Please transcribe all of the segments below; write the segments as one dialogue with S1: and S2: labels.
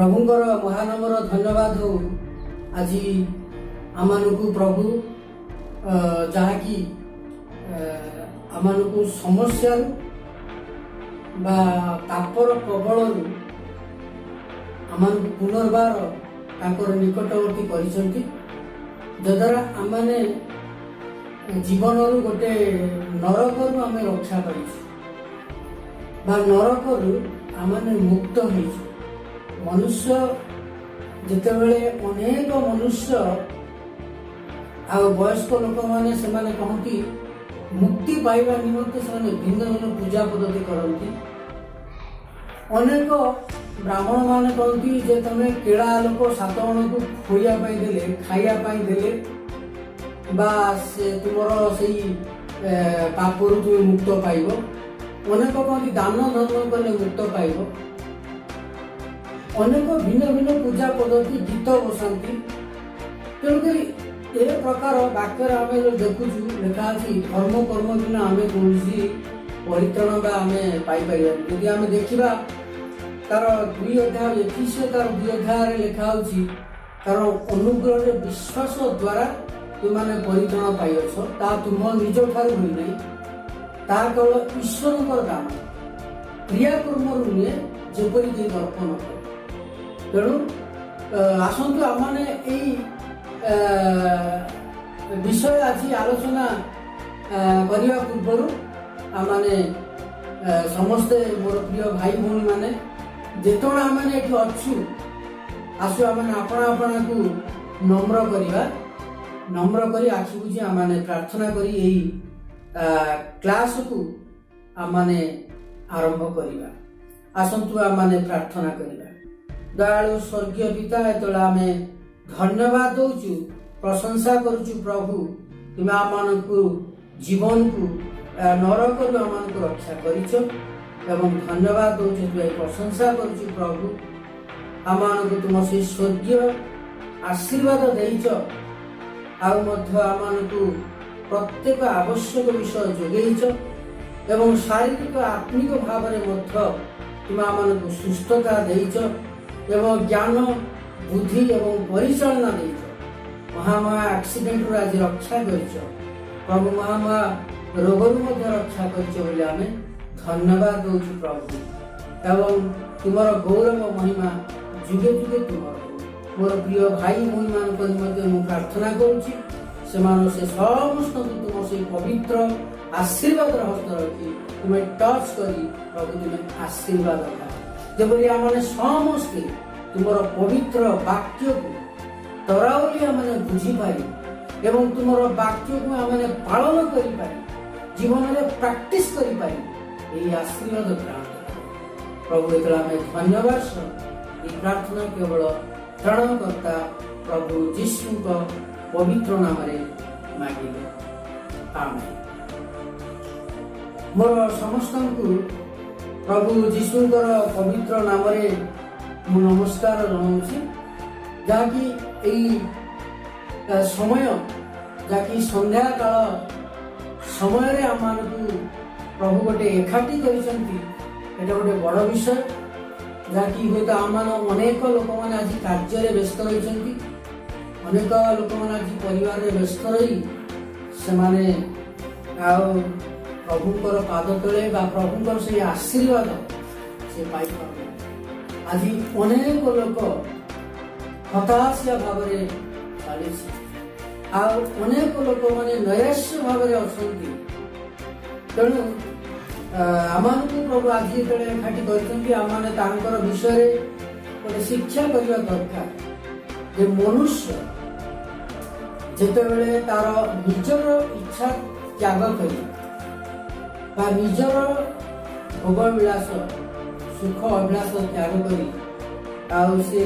S1: प्रभुंकर महानामर धन्यवाद हो आज आमको प्रभु जहाँकि आमको समस्या तापर प्रबल आमको पुनर्बार ताकर निकटवर्ती करिसेंती जद्वारा आमने जीवन गोटे नरक आम रक्षा कर नरक आमने मुक्त हो मनुष्य जितेबले अनेक मनुष्य आ वयस्क लोक मैंने से कहती मुक्ति पाइबा निमंते से भिन्न भिन्न पूजा पद्धति करती अनेक ब्राह्मण मैंने कहती जे तमें केड़ा लोक 7 जन को खोइयापाई देले खाइयापाई देले से तुमर से पापरू तुम मुक्त पाइब अनेक कहती दान धर्म कले मुक्त पाइब अनेक भिन्न भिन्न पूजा पद्धति गीत बसाती तेणुक ए प्रकार वाक्य आम जो देखु लिखा अच्छी धर्म कर्म बिना आम कौन परित्राण आम पाइपर यदि आम देखा तार 2 अध्याय 21 तार 2 अध्याय लिखा तार अनुग्रह विश्वास द्वारा तुमने परित्राण पाइछ ता तुम निज ठार हुई नहीं ता केवल ईश्वर दान क्रियाकर्म नुहे जेपरी दर्पण कर तेणु आसतु आमने विषय आज आलोचना करने पूर्व आमने समस्ते मोर प्रिय भाई भौणी मैंने जितेबाला आमने ये अच्छु आसु आम आपण आपण को नम्र करवा नम्र कर आखि बुझी आमने प्रार्थना करी यही क्लास को आमने आरंभ करवा आसतु आमने प्रार्थना करवा दयालु स्वर्गीय पिता ये आम धन्यवाद दौचु प्रशंसा करुचु प्रभु तुम आम जीवन को नरक आम रक्षा करिछ एवं धन्यवाद दौचु तुम प्रशंसा करुचु प्रभु आम तुम से स्वर्गीय आशीर्वाद देइछ आम प्रत्येक आवश्यक विषय जोगेइछ एवं शारीरिक आत्मिक भाव में तुम आम सुस्थता देइछ एवं ज्ञान बुद्धि एवं परिचालना देइछ महामाया एक्सीडेंट रू आज रक्षा करिछ प्रभु महामाया रोगरू रक्षा करिछ बोली आमे धन्यवाद दौचु प्रभु एवं तुमर गौरव महिमा जुगे जुगे तुमर मोर प्रिय भाई भौणी मान निमंते प्रार्थना करुछि से समस्त तुम से पवित्र आशीर्वाद हस्त रखी तुम्हें टच करी प्रभु तुम्हें आशीर्वाद जबरी आमने समस्ते तुमर पवित्र वाक्य को तरावली आमने बुझीपारी एवं तुमर वाक्य को आमने पालन करी जीवन में प्रैक्टिस करी यही आशीर्वाद प्राप्त प्रभु ये आम धन्यवाद ये प्रार्थना केवल त्राणकर्ता प्रभु जीशु पवित्र नाम मांगिले आमेन। मोर समस्त को प्रभु जीशुंकर पवित्र नाम मु नमस्कार जनाऊँ जहाँकि समय जहाँकि संध्या काल समय आम प्रभु गोटे एकाठी कर गोटे बड़ विषय जहाँकि हूँ तो आम अनेक लोक मैंने आज कार्य व्यस्त रही अनेक लोक मैंने आज परिवार व्यस्त रही से प्रभुंकर पाद तले प्रभुंकर से आशीर्वाद से पाई आज अनेक लोक हताशिया भाव चली अनेक लोक मैंने नैराश्य भाव तेणु आम प्रभु आज जो एकाठी कर विषय गोटे शिक्षा करने दरकार जे मनुष्य जितेबले तार निजर इच्छा त्याग कर निजर भोगविलास सुख अभिलाष त्याग कर से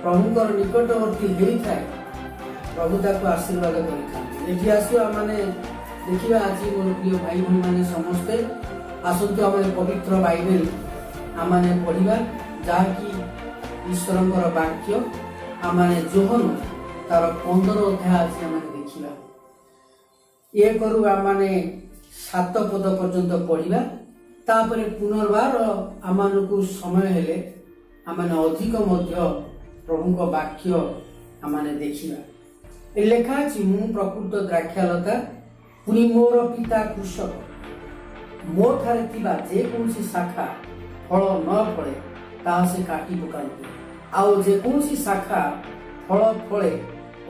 S1: प्रभुंकर निकटवर्ती होता है प्रभु ताको आशीर्वाद कर आसु आमने देखा आज मोर प्रिय भाई भौणी मैंने समस्ते आसतु आम पवित्र बाइबल आमने पढ़ा जहाँकि ईश्वर वाक्य आमने जोहन तार 15 अध्याय आज आम देखा ये करू आमने 7 पद पर्यंत पढ़ा तापर पुनर्बार आम समय हेले आम अधिक प्रभु वाक्य आम देखा लेखा अच्छी मु प्रकृत द्राक्षालता पुणी मोर पिता कृषक मो ठारे जेकोसी शाखा फल न फले ताहा से काटी पकाते आउ जेकोसी शाखा फल फले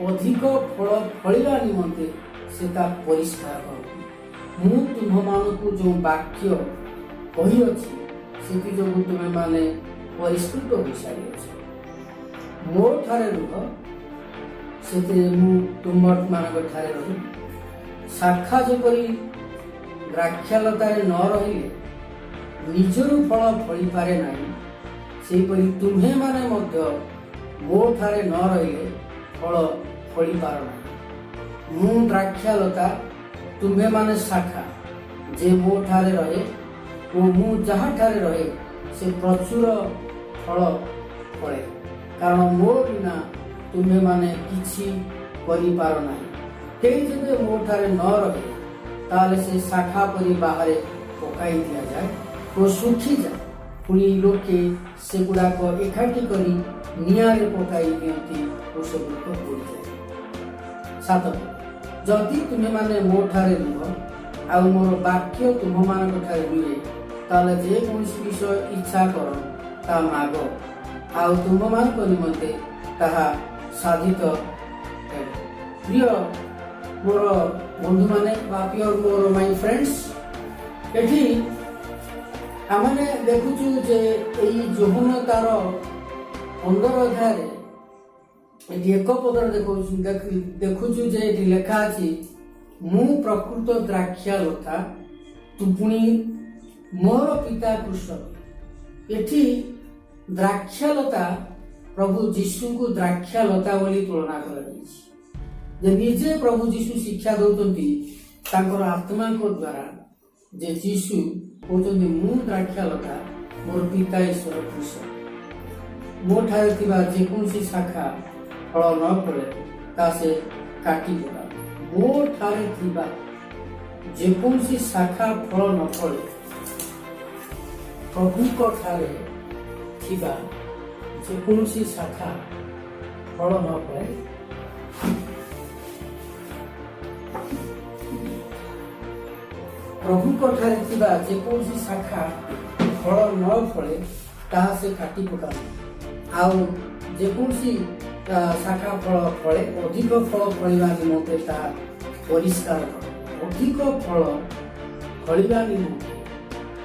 S1: अधिक फल फलिला निमंते से परिष्कार कर मु तुम मानक जो वाक्य कही अच्छी से जो तुम्हें माने परिष्कृत हो सारी मो ठारे रुह से तुम मान ठारे रही शाखा जपरी द्राक्षालतार न रही निजर फल फली पारे नहीं सेपरी तुम्हें माने मो ठारे न रही फल फली पार नहीं मु द्राक्षालता तुम्हें माने शाखा जे मो ठारे रहे और मु जहाँ ठारे रहे से प्रचुर फल फले कारण मो बिना तुम्हें माने किछि करि पार नाही कई जब मो ठारे न रहे ताले से शाखा परी बाहर पकाई दिया जाए तो सुखी जाए पुणी लोके से गुड़ाक एकाठी करी निआरे पकाई दियंती और से गुड़ाक पोड़ी जाए सात जदि तुम्हें माने मो ठारे रुह आ मोर वाक्य तुम मान ठारे रुहे ताले जे कौन विषय इच्छा कर ता माग आ तुम मान निमंते ताहा साधित प्रिय मोर बंधु माने प्रिय मोर माय फ्रेंड्स एठी आमने देखुचु जे एई जोहन तार 15 अध्याय एठी एक पदर देखुचु जे एठी लेखा अछि मु प्रकृत द्राक्षालता तु पुणी मोर पिता कृषक एठी द्राक्षालता प्रभु जीशु को द्राक्षालता बोली तुलना कर निजे प्रभु जीशु शिक्षा दौरान तांकर आत्मा को द्वारा जे जीशु कहते मु द्राक्षालता मोर पिता ईश्वर कृषक मो ठारे थिबा जेकोसी शाखा फल न फले ता से काटी पका मो ठारे थिबा जेकोसी शाखा फल न फले प्रभु को ठारे थिबा जेकोसी शाखा फल न फले प्रभु कठारे थिबा जेकोसी शाखा फल न फले ताहा से काटी पका आउ जेकोसी शाखा फल फले अधिक फल फलिबा निमंते ताहा परिष्कार कर अधिक फल फलिबा निमंते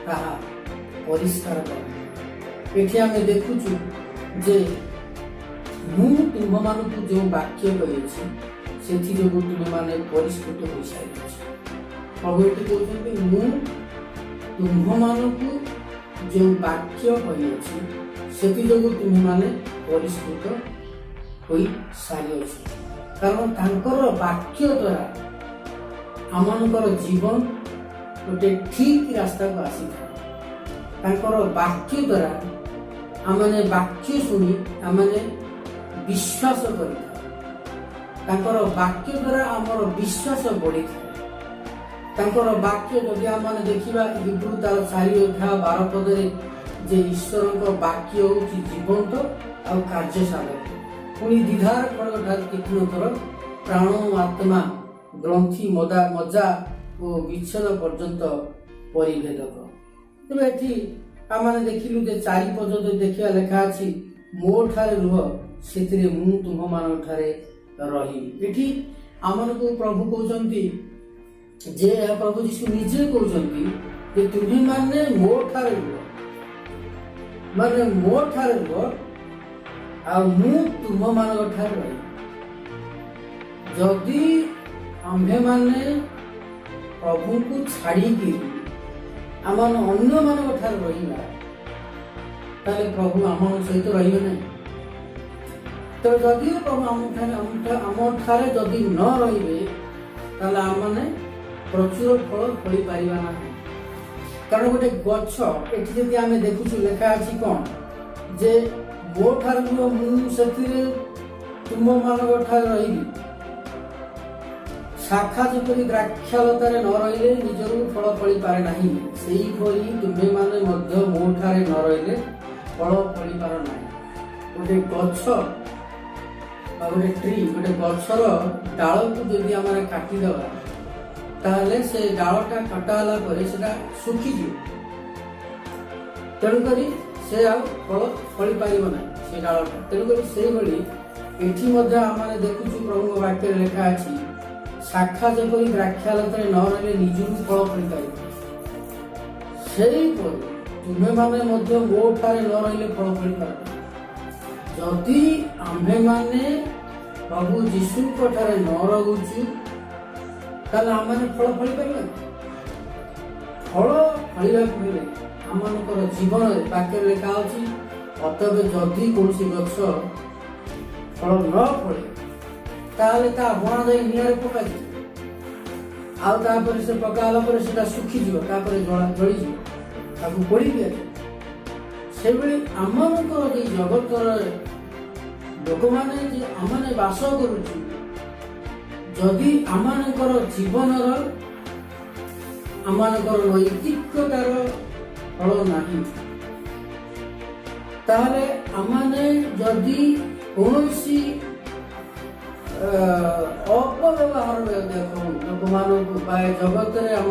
S1: ताहा परिष्कार कर एठी आमे देखुछु जे मु तुम मानकु जो वाक्य कहिछि सेथि जो तुम माने परिष्कृत होई साइछि प्रभु ये कहते मु तुम्ह मानकु जो वाक्य कही से तुम्हें माने परिष्कृत हो सारी कारण तांकर वाक्य द्वारा आमनकर जीवन गोटे ठीक रास्ता को आसी था वाक्य द्वारा आमने वाक्य शुणी आमने विश्वास कर वाक्य द्वारा आमर विश्वास बढ़ी था तांकर वाक्य जदि आमने देखिबा हिब्रू तार 4 अध्याय 12 पदरे जे ईश्वर वाक्य होची जीवंत और कार्य साधक पुणी दिधार खड़ग ठार तीक्ष्णतर प्राण आत्मा ग्रंथि मज्जा और विच्छेद पर्यंत परिभेदक तेज एठी आमने देखिलु जे 4 पद देखिया लेखा अछि मो ठारे रुह सेतिरे मु तुम मान ठारे रही एठी आमनको प्रभु कहउचंती जे प्रभु जीशु निजे कहउचंती जे तुम्ही माने मो ठारे रुह माने मो ठारे रुह आ मु तुम मान ठारे रही जदि आम्भे माने प्रभु को छाड़ी कि आमन अन्य मान ठारे रहिबा ताले प्रभु आम सहित रहिबे नहीं तो जदि प्रभु आम ठारे जदि न रहिबे ताले आमने प्रचुर फल फली पारिबा नाही कारण गोटे गछ एठी जदि आमे देखुछु लेखा अछि कोन जे मो ठारे मु सेतिरे तुम मान ठारे रहिबी शाखा जपरी द्राक्षालतारे न रहिले निजरु फल फली पारे नाही सेही परि तुमे माने मध्य मो ठारे न रहिले फल फली पार नाही। गोटे गछ गोटे ट्री गोटे गछर डाल को जदि आम काटिदेवा ताहले से डालटा कटाला पर सेटा सुखीजी तेणुक से फल फली पार ना से डालटा तेणुक से एठी आम देखुचु प्रभु वाक्य लेखा अच्छी शाखा जपरी द्राक्षालतार न रही निजू फल फली पार तुम्हें माने मो ठारे न रही फल फली पार जदि आम्भे माने प्रभु जीशु ठारे न रहुचु ताले आम फल फली पार फल फलिया आम जीवन वाक्य लेखा अच्छी अतएव जदि कौन गछ फल न फले ताले ता बणा जाई निआरे पका आउे से पकाला से सुखी जली पोड़ी दिया से आम जगत लोक मैंने आम बास करुदी आम जीवन आम नैतिकतार फल ना ताहले आमने जदि कौन अपव्यवहार देखो लोक मान जगत आम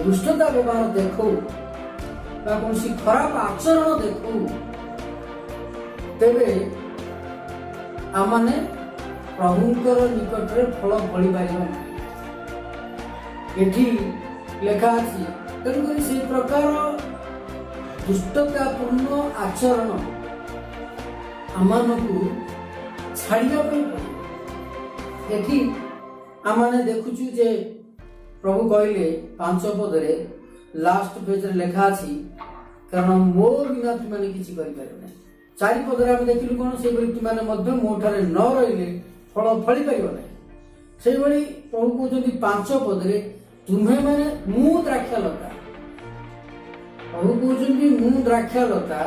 S1: दुष्टता व्यवहार देखो कौन खराब आचरण देखो तेरे आमने प्रभुंकर निकट में फल फली पार एठी लेखा अच्छी तेणुक से प्रकार दुष्टतापूर्ण आचरण आम छाड़िया एठी आमने देखुचु जे प्रभु कहले 5 पदरे लास्ट पेज रे लेखा अछि कारण मो बिना तुम मैंने किसी करि परबे 4 पदरे हम देखिलु कोन से बली तुम मैंने मध्य मो ठारे न रहिले फल फली परिबो नै से बली प्रभु को जदी 5 पदरे तुम्हें माने मु द्राक्षालता प्रभु को जदी मु द्राक्षालता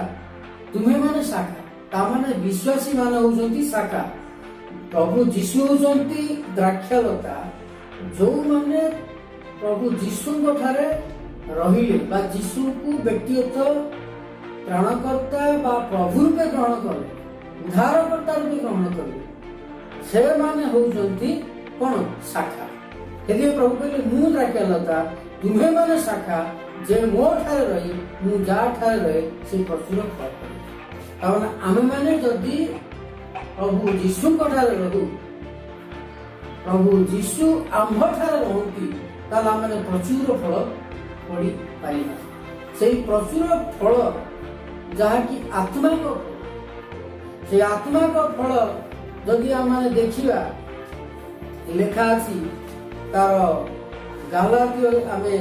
S1: तुम्हें माने शाखा तामाने विश्वासी माने होउछंती शाखा प्रभु जीशु होउछंती द्राक्षालता जो माने प्रभु जीशु ठारे रहिले बा जीशु को व्यक्तिगत प्राणकर्ता बा प्रभु रूपे ग्रहण कले उद्धारकर्ता रूपे ग्रहण कले से माने होउछंती कोन शाखा यदि प्रभु कहले मु द्राक्षालता तुम्हें माने शाखा जे मो ठारे रही मु जा ठारे रहे से प्रचुर फल करे कारण आम मैंने जदि प्रभु जीशु ठारे रहू प्रभु जीशु आम्भ ठारे रहती ताले आमने प्रचुर फल पड़ी पारिबा से प्रचुर फल जहाँकि आत्मा को से आत्मा को फल जदि आमने देखिबा लेखा अछि तार गालातियो आमे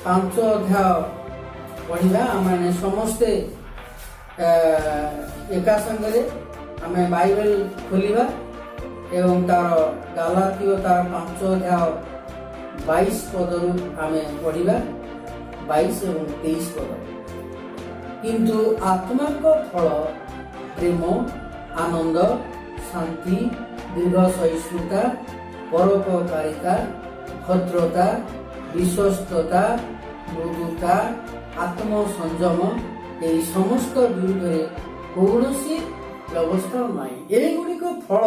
S1: 5 अध्याय पढ़िबा आमने समस्ते एका संगरे आमे बाइबल खोलिबा एवं तार गालातियो तार 5 अध्याय 22 पदरु आमे पढ़िबा 22 एवं 23 पद किंतु आत्मा को फल प्रेम आनंद शांति दीर्घ सहिष्णुता परोपकारिता भद्रता विश्वस्तता मृदुता आत्मसंयम यही समस्त विरुद्ध कौन व्यवस्था नाई एगुड़िक फल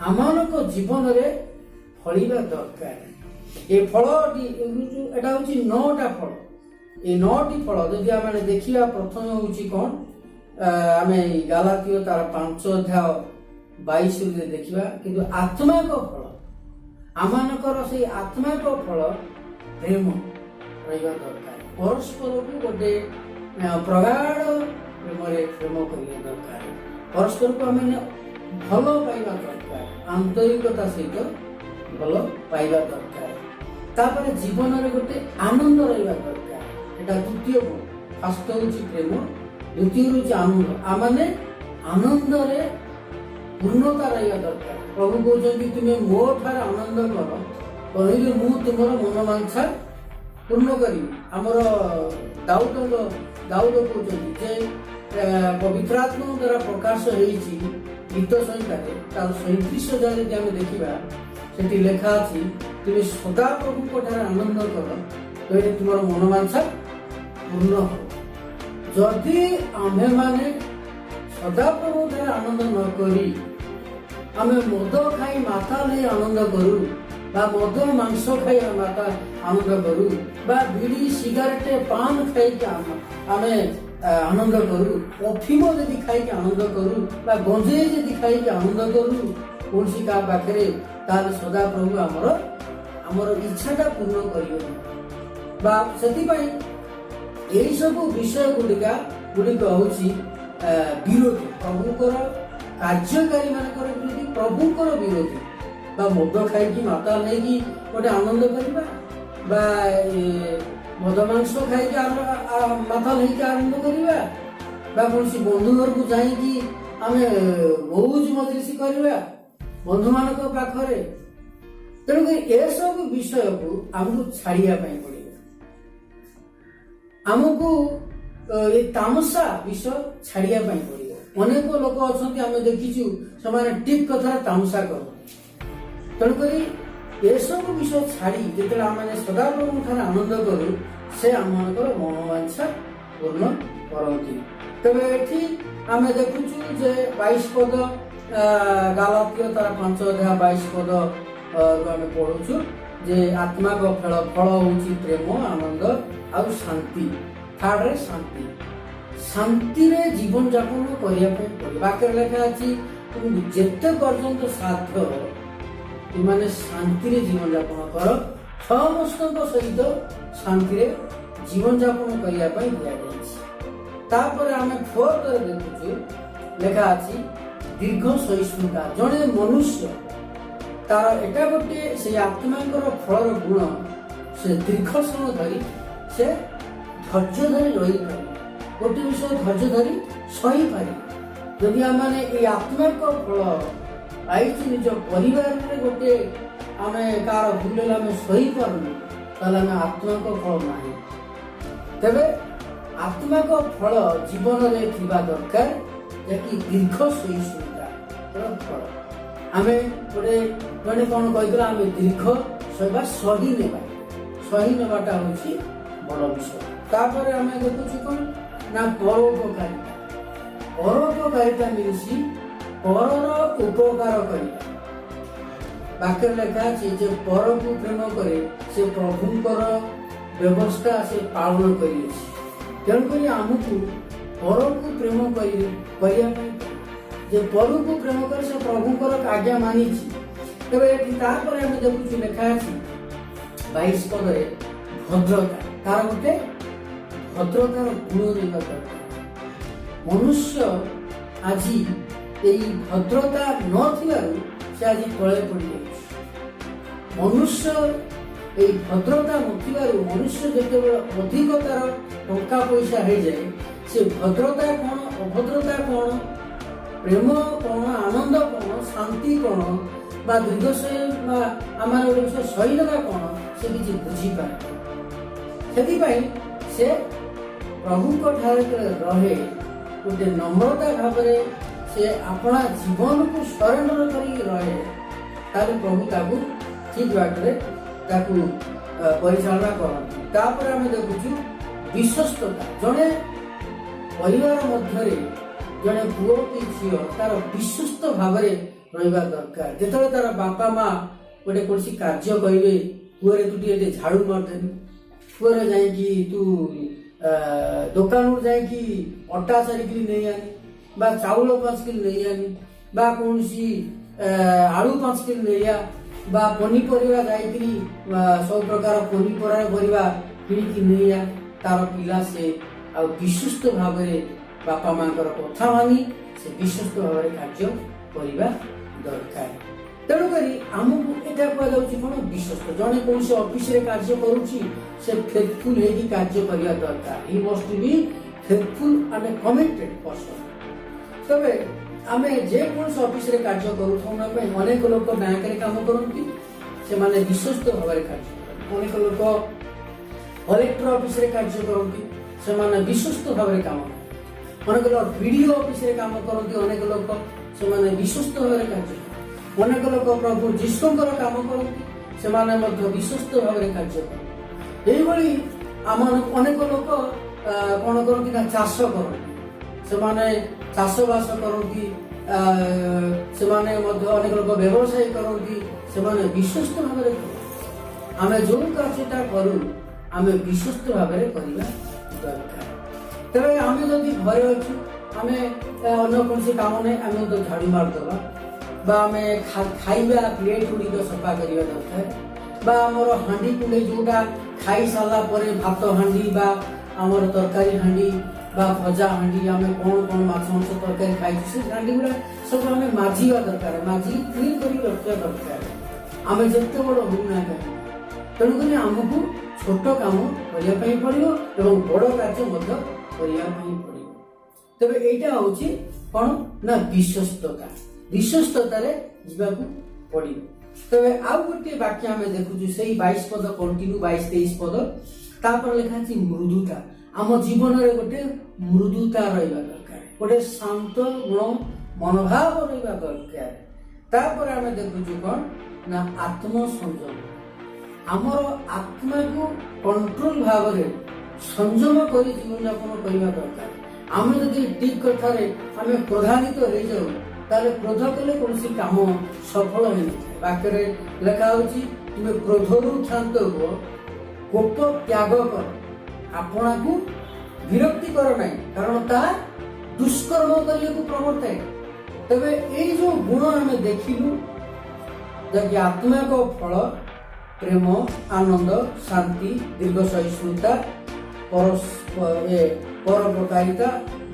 S1: आम जीवन में फलिबा दरकार ये फल एटा हूँ 9टा फल ये 9टी फल जदि आम देखा प्रथम हूँ कौन आम गालातियो तार 5 अध्याय 22 देखा किंतु आत्मा को फल आमकर से आत्मा को फल प्रेम रहा दरकार परस्पर को गोटे प्रगाढ़ प्रेम करने दरकार परस्पर को आम भल पाइबा दरकार आंतरिकता सहित भल पाइबा दरकार तापर जीवन में गोटे आनंद रहा दरकार एटा द्वितीय गुण फास्ट हूँ प्रेम द्वितीय हूँ आनंद आमने आनंद रे पूर्णता रहा दरकार प्रभु कहते तुम्हें मो ठार आनंद कर कहले मु तुम मनोवांछा पूर्ण करी आमर दाऊद कहते पवित्र आत्मा द्वारा प्रकाश होती गीत संहिता 37 जगह देखा से लेखा अच्छी तुम्हें सदा प्रभु ठार आनंद कर कहले तुम मनोवांछा पूर्ण हो जदि आम्भे माने ସଦାପ୍ରଭୁ ଠାରେ ଆନନ୍ଦ ନ କରି ଆମେ ମଦ ଖାଇ ମାତା ନେଇ ଆନନ୍ଦ କରୁ ବା ମଦ ମାଂସ ଖାଇ ମାତା ଆନନ୍ଦ କରୁ ବା ବିଡ଼ି ସିଗାରେଟ ପାନ ଖାଇକି ଆମେ ଆନନ୍ଦ କରୁ, ଅଫିମ ଯଦି ଖାଇକି ଆନନ୍ଦ କରୁ ବା ଗଞ୍ଜେଇ ଯଦି ଖାଇକି ଆନନ୍ଦ କରୁ କୌଣସି କାହା ପାଖରେ, ତାହେଲେ ସଦାପ୍ରଭୁ ଆମର ଇଚ୍ଛାଟା ପୂର୍ଣ୍ଣ କରିବେନି। ବା ସେଥିପାଇଁ ଏହି ସବୁ ବିଷୟ ଗୁଡ଼ିକ ହଉଛି ବିରୋଧୀ, ପ୍ରଭୁଙ୍କର କାର୍ଯ୍ୟକାରୀ ମାନଙ୍କର ବିରୋଧୀ, ପ୍ରଭୁଙ୍କର ବିରୋଧୀ। ବା ମଦ ଖାଇକି ମାତା ନେଇକି ଗୋଟେ ଆନନ୍ଦ କରିବା ବା ମଦ ମାଂସ ଖାଇକି ମାତା ନେଇକି ଆନନ୍ଦ କରିବା ବା କୌଣସି ବନ୍ଧୁ ଘରକୁ ଯାଇକି ଆମେ ମଉଜ ମଜଲିସ କରିବା ବନ୍ଧୁମାନଙ୍କ ପାଖରେ। ତେଣୁକରି ଏସବୁ ବିଷୟକୁ ଆମକୁ ଛାଡିବା ପାଇଁ ପଡିବ। ଆମକୁ ଏ ତାମସା ବିଷୟ ଛାଡିବା ପାଇଁ ପଡିବ। ଅନେକ ଲୋକ ଅଛନ୍ତି, ଆମେ ଦେଖିଛୁ, ସେମାନେ ଠିକ କଥାରେ ତାମସା କରନ୍ତି। ତେଣୁକରି ଏସବୁ ବିଷୟ ଛାଡି ଯେତେବେଳେ ଆମେ ସଦାପ୍ରଭୁଙ୍କ ଠାରେ ଆନନ୍ଦ କରୁ, ସେ ଆମମାନଙ୍କର ମନୋବାଞ୍ଛା ପୂର୍ଣ୍ଣ କରନ୍ତି। ତେବେ ଏଠି ଆମେ ଦେଖୁଛୁ ଯେ 22 ପଦ, ଗାଲାତୀୟ ତାର 5 ଅଧ୍ୟାୟ 22 ପଦ ଆମେ ପଢୁଛୁ ଯେ ଆତ୍ମାଙ୍କ ଫଳ ହଉଛି ପ୍ରେମ, ଆନନ୍ଦ ଆଉ ଶାନ୍ତି। ଥାର୍ଡରେ ଶାନ୍ତି, ଶାନ୍ତିରେ ଜୀବନ ଯାପନ କରିବା ପାଇଁ ପଡିବ। ବାକ୍ୟରେ ଲେଖା ଅଛି ଯେତେ ପର୍ଯ୍ୟନ୍ତ ସାଧ୍ୟ ତୁମାନେ ଶାନ୍ତିରେ ଜୀବନ ଯାପନ କର। ସମସ୍ତଙ୍କ ସହିତ ଶାନ୍ତିରେ ଜୀବନ ଯାପନ କରିବା ପାଇଁ ଦିଆଯାଇଛି। ତାପରେ ଆମେ 4ରେ ଦେଖୁଛୁ ଲେଖା ଅଛି ଦୀର୍ଘ ସହିଷ୍ଣୁତା। ଜଣେ ମନୁଷ୍ୟ ତାର ଏଟା ଗୋଟିଏ ସେଇ ଆତ୍ମାଙ୍କର ଫଳର ଗୁଣ, ସେ ଦୀର୍ଘ ସମୟ ଧରି ସେ ଧୈର୍ଯ୍ୟ ଧରି ରହିପାରିବେ। ଗୋଟେ ବିଷୟ ଧୈର୍ଯ୍ୟ ଧରି ସହିପାରିବେ। ଯଦି ଆମେ ଏଇ ଆତ୍ମାଙ୍କ ଫଳ ପାଇଛୁ ନିଜ ପରିବାରରେ, ଗୋଟେ ଆମେ କାହାର ଭୁଲ ହେଲେ ଆମେ ସହିପାରୁନୁ, ତାହେଲେ ଆମେ ଆତ୍ମାଙ୍କ ଫଳ ନାହିଁ। ତେବେ ଆତ୍ମାଙ୍କ ଫଳ ଜୀବନରେ ଥିବା ଦରକାର, ଯାହାକି ଦୀର୍ଘ ସହିଷ୍ଣୁତା ଫଳ। ଆମେ ଜଣେ କଣ କହିଥିଲା, ଆମେ ଦୀର୍ଘ ସହି ନେବାଟା ହଉଛି ବଡ ବିଷୟ। ତାପରେ ଆମେ ଦେଖୁଛୁ କଣ ନା ପରୋପକାରିତା। ପରୋପକାରିତା ମିଳିଛି ପରର ଉପକାର କରିବା। ବାକ୍ୟରେ ଲେଖା ଅଛି ଯେ ପରକୁ ପ୍ରେମ କରେ ସେ ପ୍ରଭୁଙ୍କର ବ୍ୟବସ୍ଥା ସେ ପାଳନ କରିଅଛି। ତେଣୁକରି ଆମକୁ ପରକୁ ପ୍ରେମ କରିବା ପାଇଁ, ଯେ ପରକୁ ପ୍ରେମ କରି ସେ ପ୍ରଭୁଙ୍କର ଆଜ୍ଞା ମାନିଛି। ତେବେ ଏଠି ତାପରେ ଆମେ ଦେଖୁଛୁ ଲେଖା ଅଛି 22 ପଦରେ ଭଦ୍ରତା। ତାର ଗୋଟେ ଭଦ୍ରତାର ଗୁଣ ରହିବା ଦରକାର। ମନୁଷ୍ୟ ଆଜି ଏହି ଭଦ୍ରତା ନଥିବାରୁ ସେ ଆଜି ତଳେ ପଡ଼ିଯାଇଛି। ମନୁଷ୍ୟ ଏହି ଭଦ୍ରତା ନଥିବାରୁ ମନୁଷ୍ୟ ଯେତେବେଳେ ଅଧିକ ତାର ଟଙ୍କା ପଇସା ହେଇଯାଏ, ସେ ଭଦ୍ରତା କଣ, ଅଭଦ୍ରତା କଣ, ପ୍ରେମ କଣ, ଆନନ୍ଦ କଣ, ଶାନ୍ତି କଣ ବା ଦୀର୍ଘଶୟ ବା ଆମର ଗୋଟେ ବିଷୟ ସହିନେବା କଣ, ସେ କିଛି ବୁଝିପାରେ। ସେଥିପାଇଁ ସେ ପ୍ରଭୁଙ୍କ ଠାରେ ରହେ, ଗୋଟେ ନମ୍ରତା ଭାବରେ ସେ ଆପଣା ଜୀବନକୁ ସରେଣ୍ଡର କରିକି ରହେ, ତାହେଲେ ପ୍ରଭୁ ତାକୁ ଠିକ ବାଟରେ ତାକୁ ପରିଚାଳନା କରନ୍ତି। ତାପରେ ଆମେ ଦେଖୁଛୁ ବିଶ୍ୱସ୍ତତା। ଜଣେ ପରିବାର ମଧ୍ୟରେ ଜଣେ ପୁଅ କି ଝିଅ ତାର ବିଶ୍ୱସ୍ତ ଭାବରେ ରହିବା ଦରକାର। ଯେତେବେଳେ ତାର ବାପା ମା ଗୋଟେ କୌଣସି କାର୍ଯ୍ୟ କହିବେ, ପୁଅରେ ତୁ ଟିକେ ଝାଡୁ ମାରିଦେବୁ, ପୁଅରେ ଯାଇକି ତୁ ଦୋକାନରୁ ଯାଇକି ଅଟା 4 କିଲୋ ନେଇ ଆଣି ବା ଚାଉଳ 5 କିଲୋ ନେଇ ଆଣି ବା କୌଣସି ଆଳୁ 5 କିଲୋ ନେଇଆ ବା ପନିପରିବା ଯାଇକିରି ସବୁ ପ୍ରକାର ପନିପରିବା କିଣିକି ନେଇଆ, ତାର ପିଲା ସେ ଆଉ ବିଶ୍ୱସ୍ତ ଭାବରେ ବାପା ମାଙ୍କର କଥା ମାନି ସେ ବିଶ୍ୱସ୍ତ ଭାବରେ କାର୍ଯ୍ୟ କରିବା ଦରକାର। ତେଣୁକରି ଆମକୁ ଏଟା କୁହାଯାଉଛି କଣ, ବିଶ୍ୱସ୍ତ। ଜଣେ କୌଣସି ଅଫିସରେ କାର୍ଯ୍ୟ କରୁଛି, ସେ ଫେଥଫୁଲ ହେଇକି କାର୍ଯ୍ୟ କରିବା ଦରକାର। ହି ମଷ୍ଟ ବି ଫେଥଫୁଲ ଆଣ୍ଡ କମିଟେଡ ପର୍ସନ। ତେବେ ଆମେ ଯେକୌଣସି ଅଫିସରେ କାର୍ଯ୍ୟ କରୁଥାଉ ନା ପାଇଁ, ଅନେକ ଲୋକ ବ୍ୟାଙ୍କରେ କାମ କରନ୍ତି, ସେମାନେ ବିଶ୍ୱସ୍ତ ଭାବରେ କାର୍ଯ୍ୟ କରନ୍ତି। ଅନେକ ଲୋକ କଲେକ୍ଟର ଅଫିସରେ କାର୍ଯ୍ୟ କରନ୍ତି, ସେମାନେ ବିଶ୍ୱସ୍ତ ଭାବରେ କାମ କରନ୍ତି। ଅନେକ ଲୋକ ବିଡିଓ ଅଫିସରେ କାମ କରନ୍ତି, ଅନେକ ଲୋକ ସେମାନେ ବିଶ୍ୱସ୍ତ ଭାବରେ କାର୍ଯ୍ୟ କରନ୍ତି। ଅନେକ ଲୋକ ପ୍ରଭୁ ଯୀଶୁଙ୍କର କାମ କରନ୍ତି, ସେମାନେ ମଧ୍ୟ ବିଶ୍ୱସ୍ତ ଭାବରେ କାର୍ଯ୍ୟ କରନ୍ତି। ଏଇଭଳି ଅନେକ ଲୋକ କଣ କରନ୍ତି ନା ଚାଷ କରନ୍ତି। ସେମାନେ ଚାଷବାସ କରନ୍ତି, ସେମାନେ ମଧ୍ୟ ଅନେକ ଲୋକ ବ୍ୟବସାୟ କରନ୍ତି, ସେମାନେ ବିଶ୍ୱସ୍ତ ଭାବରେ କରନ୍ତି। ଆମେ ଯେଉଁ କାର୍ଯ୍ୟଟା କରୁ ଆମେ ବିଶ୍ୱସ୍ତ ଭାବରେ କରିବା ଦରକାର। ତେବେ ଆମେ ଯଦି ଘରେ ଅଛୁ, ଆମେ ଅନ୍ୟ କୌଣସି କାମ ନାହିଁ, ଆମେ ତ ଝାଡ଼ୁ ମାରିଦେବା ବା ଆମେ ଖାଇବା ପ୍ଲେଟ୍ ଗୁଡ଼ିକ ସଫା କରିବା ଦରକାର, ବା ଆମର ହାଣ୍ଡି କୁଣ୍ଡେଇ ଯେଉଁଟା ଖାଇସାରିଲା ପରେ ଭାତ ହାଣ୍ଡି ବା ଆମର ତରକାରୀ ହାଣ୍ଡି ବା ଭଜା ହାଣ୍ଡି, ଆମେ କ'ଣ କ'ଣ ମାଛ ମାଂସ ତରକାରୀ ଖାଇଛୁ ସେ ହାଣ୍ଡି ଗୁଡ଼ା ସବୁ ଆମେ ମାଜିବା ଦରକାର, ମାଜିକି କ୍ଲିନ୍ କରି ରଖିବା ଦରକାର। ଆମେ ଯେତେ ବଡ଼ ହଉନା କାହିଁକି, ତେଣୁକରି ଆମକୁ ଛୋଟ କାମ କରିବା ପାଇଁ ପଡ଼ିବ ଏବଂ ବଡ଼ କାର୍ଯ୍ୟ ମଧ୍ୟ କରିବା ପାଇଁ ପଡ଼ିବ। ତେବେ ଏଇଟା ହଉଛି କ'ଣ ନା ବିଶ୍ୱସ୍ତତା, ବିଶ୍ୱସ୍ତତାରେ ଯିବାକୁ ପଡ଼ିବ। ତେବେ ଆଉ ଗୋଟିଏ ବାକ୍ୟ ଆମେ ଦେଖୁଛୁ ସେଇ 22 ପଦ କଣ୍ଟିନ୍ୟୁ 22-23 ପଦ, ତାପରେ ଲେଖା ଅଛି ମୃଦୁତା। ଆମ ଜୀବନରେ ଗୋଟେ ମୃଦୁତା ରହିବା ଦରକାର, ଗୋଟେ ଶାନ୍ତ ଗୁଣ ମନୋଭାବ ରହିବା ଦରକାର। ତାପରେ ଆମେ ଦେଖୁଛୁ କ'ଣ ନା ଆତ୍ମସଂଯମ, ଆମର ଆତ୍ମାକୁ କଣ୍ଟ୍ରୋଲ ଭାବରେ ସଂଯମ କରି ଜୀବନଯାପନ କରିବା ଦରକାର। ଆମେ ଯଦି ଠିକ କଥାରେ ଆମେ କ୍ରୋଧାନ୍ୱିତ ହେଇଯାଉ ତାହେଲେ କ୍ରୋଧ କଲେ କୌଣସି କାମ ସଫଳ ହୋଇନଥାଏ। ବାକ୍ୟରେ ଲେଖା ହେଉଛି ତୁମେ କ୍ରୋଧରୁ କ୍ଷାନ୍ତ ହୁଅ, କୋପ ତ୍ୟାଗ କର, ଆପଣାକୁ ବିରକ୍ତି କର ନାହିଁ, କାରଣ ତାହା ଦୁଷ୍କର୍ମ କରିବାକୁ ପ୍ରବର୍ତ୍ତାଏ। ତେବେ ଏଇ ଯୋଉ ଗୁଣ ଆମେ ଦେଖିଲୁ, ଯାହାକି ଆତ୍ମିକ ଫଳ ପ୍ରେମ, ଆନନ୍ଦ, ଶାନ୍ତି, ଦୀର୍ଘ ସହିଷ୍ଣୁତା, ପରୋପକାରିତା,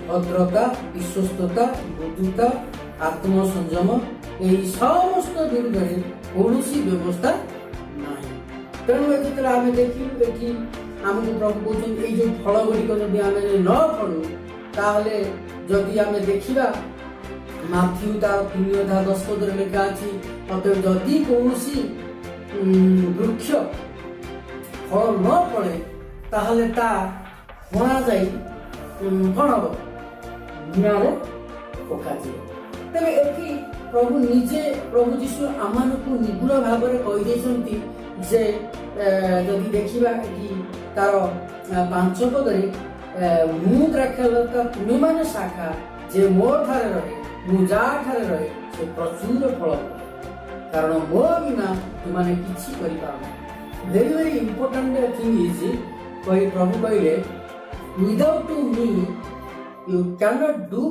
S1: ଭଦ୍ରତା, ବିଶ୍ୱସ୍ତତା, ମୃଦୁତା, ଆତ୍ମସଂଯମ, ଏହି ସମସ୍ତ ବିରୁଦ୍ଧରେ କୌଣସି ବ୍ୟବସ୍ଥା ନାହିଁ। ତେଣୁ ଯେତେବେଳେ ଆମେ ଦେଖିଲୁ ଏଠି ଆମକୁ ପ୍ରଭୁ କହୁଛନ୍ତି ଏଇ ଯୋଉ ଫଳ ଗୁଡ଼ିକ ଯଦି ଆମେ ନ ଫଳୁ, ତାହେଲେ ଯଦି ଆମେ ଦେଖିବା ମାଥ୍ୟୁ ତାର 3:10 ପଦରେ ଲେଖା ଅଛି, ଯଦି କୌଣସି ବୃକ୍ଷ ଫଳ ନ ଫଳେ ତାହେଲେ ତା ହଣା ଯାଇ କ'ଣ ହବ, ନିଆଁରେ ପକାଯିବ। ତେବେ ଏଠି ପ୍ରଭୁ ନିଜେ, ପ୍ରଭୁ ଯୀଶୁ ଆମମାନଙ୍କୁ ନିଗୁଡ ଭାବରେ କହିଦେଇଛନ୍ତି ଯେ ଯଦି ଦେଖିବା ଏଠି ତାର 5 ପଦରେ, ମୁଁ ଦ୍ରାକ୍ଷାଲତା ତୁମେମାନେ ଶାଖା, ଯେ ମୋ ଠାରେ ରହେ ମୁଁ ଯାହାଠାରେ ରହେ ସେ ପ୍ରଚୁର ଫଳ କରେ, କାରଣ ମୋ ବିନା ତୁମାନେ କିଛି କରିପାରୁନାହିଁ। Very very important thing is, ପ୍ରଭୁ କହିଲେ without me you cannot do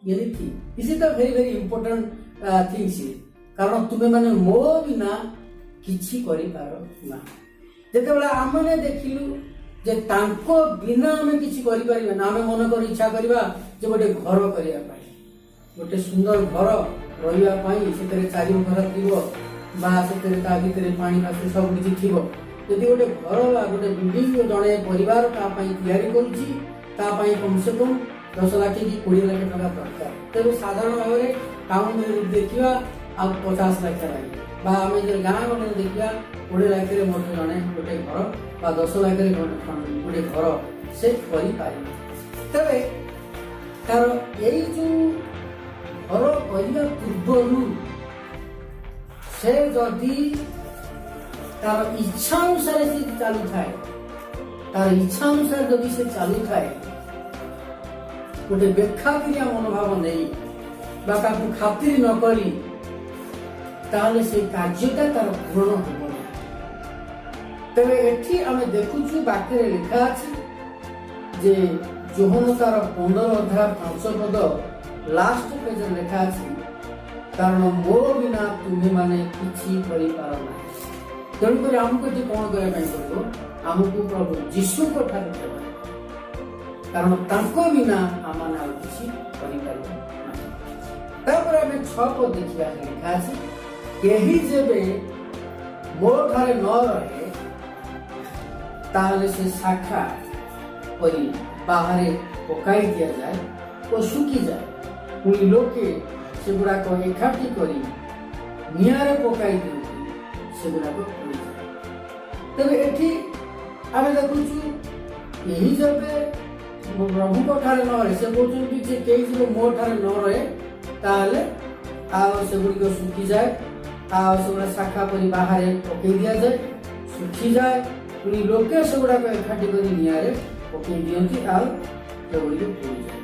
S1: anything. This is the very very important things, କାରଣ ତୁମେ ମାନେ ମୋ ବିନା କିଛି କରିପାର ନା। ଯେତେବେଳେ ଆମେ ଦେଖିଲୁ ଯେ ତାଙ୍କ ବିନା ଆମେ କିଛି କରିପାରିବା ନା, ଆମେ ମନେକର ଇଚ୍ଛା କରିବା ଯେ ଗୋଟେ ଘର କରିବା ପାଇଁ, ଗୋଟେ ସୁନ୍ଦର ଘର ରହିବା ପାଇଁ, ସେଥିରେ ଚାରି ଘର ଥିବ ବା ସେଥିରେ ତା ଭିତରେ ପାଣି ପାଖରେ ସବୁ କିଛି ଥିବ। ଯଦି ଗୋଟେ ଘର ବା ଗୋଟେ ବିଲ୍ଡିଂ ଜଣେ ପରିବାର ତା ପାଇଁ ତିଆରି କରୁଛି, ତା ପାଇଁ କମ୍ ସେ କମ୍ 10 ଲାଖ କି 20 ଲାଖ ଟଙ୍କା ଦରକାର। ତେଣୁ ସାଧାରଣ ଭାବରେ ଟାଉନରେ ଦେଖିବା ଆଉ 50 ଲାଖ ଲାଗେ, ବା ଆମେ ଯଦି ଗାଁ ଗଣ୍ଡରେ ଦେଖିବା 20 ଲାଖରେ ମଧ୍ୟ ଜଣେ ଗୋଟେ ଘର ବା 10 ଲାଖରେ ଗୋଟେ ଘର ସେ କରିପାରିବେ। ତେବେ ତାର ଏଇ ଯୋଉ ଘର କରିବା ପୂର୍ବରୁ ସେ ଯଦି ତାର ଇଚ୍ଛା ଅନୁସାରେ ସେ ଚାଲୁଥାଏ, ତାର ଇଚ୍ଛା ଅନୁସାରେ ଯଦି ସେ ଚାଲୁଥାଏ, ଗୋଟେ ବେଖାତିରିଆ ମନୋଭାବ ନେଇ ବା ତାକୁ ଖାତିର ନ କରି, ତାହେଲେ ସେ କାର୍ଯ୍ୟଟା ତାର ପୂରଣ ହେବ ନାହିଁ। ତେବେ ଏଠି ଆମେ ଦେଖୁଛୁ ବାକ୍ୟରେ ଲେଖା ଅଛି ଯେ ଯୋହନ ତାର 15:5 ପଦ ଲାଷ୍ଟ ପେଜରେ ଲେଖା ଅଛି, କାରଣ ମୋ ବିନା ତୁମେ ମାନେ କିଛି କରିପାର ନାହିଁ। ତେଣୁକରି ଆମକୁ ଏଠି କ'ଣ କରିବା ପାଇଁ ପଡ଼ିବ, ଆମକୁ ପ୍ରଭୁ ଯୀଶୁଙ୍କ ଠାରୁ ଦେବା, କାରଣ ତାଙ୍କ ବିନା ଆମମାନେ ଆଉ କିଛି କରିପାରିବ ନାହିଁ। ତାପରେ ଆମେ 6 ପଦ ଦେଖିବା, ଲେଖା ଅଛି କେହି ଯେବେ ମୋ ଠାରେ ନ ରହେ ତାହେଲେ ସେ ଶାଖା କରି ବାହାରେ ପକାଇ ଦିଆଯାଏ ଓ ଶୁଖିଯାଏ, ପୁଣି ଲୋକେ ସେଗୁଡ଼ାକ ଏକାଠି କରି ନିଆଁରେ ପକାଇ ଦିଅନ୍ତି, ସେଗୁଡ଼ାକ ପୋଡ଼ିଯାଏ। ତେବେ ଏଠି ଆମେ ଦେଖୁଛୁ ଏହି ଯେବେ ପ୍ରଭୁଙ୍କ ଠାରେ ନ ରହେ, ସେ କହୁଛନ୍ତି ଯେ କେହି ଯେବେ ମୋ ଠାରେ ନ ରହେ ତାହେଲେ ଆଉ ସେଗୁଡ଼ିକ ଶୁଖିଯାଏ, ଆଉ ସେଗୁଡ଼ା ଶାଖା କରି ବାହାରେ ପକାଇ ଦିଆଯାଏ, ଶୁଖିଯାଏ, ପୁଣି ଲୋକେ ସେଗୁଡ଼ାକ ଏକାଠି କରି ନିଆଁରେ ପକାଇ ଦିଅନ୍ତି ଆଉ ସେଗୁଡ଼ିକ ପୋଡ଼ିଯାଏ।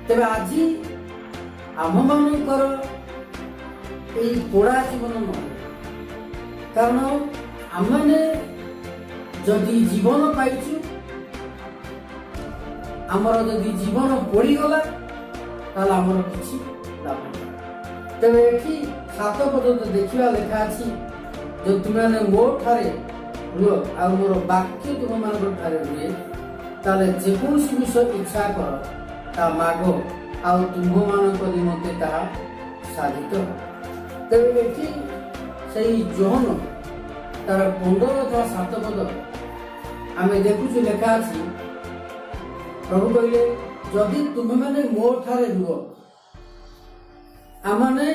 S1: तेरे आज आम मानकर पोड़ा जीवन न कारण आम जदि जीवन पाइचु आमर जदि जीवन पोड़ीगला ताल आमर किसी लाभ तेरे ये 7 पद देखा लेखा अच्छी जो तुम्हें मो ठारे रुह आ मोर वाक्य तुम मान रुहे ताले जेकोसी विषय इच्छा कर ता माग आ तुम मान निमंते ताहा साधित तेरे ये जोहन तार 15-7 पद आम देखुचु लेखा अच्छी प्रभु कहले जदि तुम्हें मैंने मो ठारे रुह आमने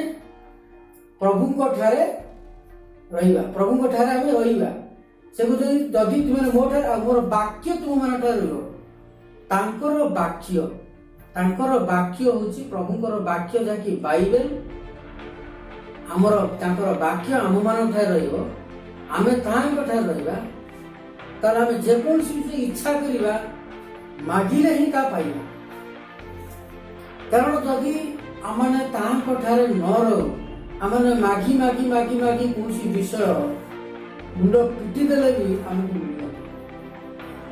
S1: प्रभु ठारे रहिबा प्रभु ठारे आमे रहिबा से जदि तुम्हें मो ठारे मोर वाक्य तुम मान ठारे रुह तांकर वाक्य होची प्रभुंकर वाक्य जाकी बाइबल हमर तांकर वाक्य आम मान ठारे रहिबो आमे तांकर ठारे रहिबा तार आमे जे कोनसी इच्छा करिबा मागिले ही ता पाइबा कारण जदि आमने तांकर ठारे न रहू आमने मागी मागी मागी मागी कौन विषय मुंड पिटी देले भी आमको मिल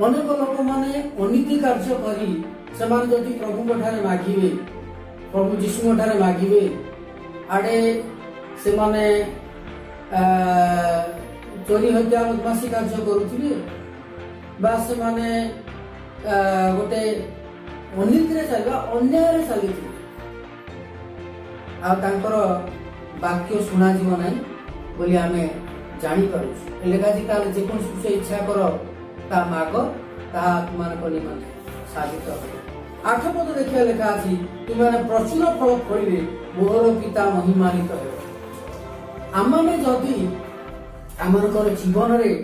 S1: अनेक लोक मैंने अनीति कार्य करी सेमान जदि प्रभु ठारे मागिबे प्रभु यीशु ठारे मागिबे आडे से माने चोरी हत्या बदमाशी कार्य करुथिबे बा से माने गोटे अनीति रे चलबा अन्याय रे चलिथिबे आ तांकर वाक्य शुणा जीव ना बोली आम जापर लेखा जेको इच्छा कर ता माग ता तुम निमंते साधित हो 8 पद देखा लेखा अच्छी तुम्हें प्रचुर फल फलिले मोर पिता महिमानित हो आमने जदि आमर जीवन में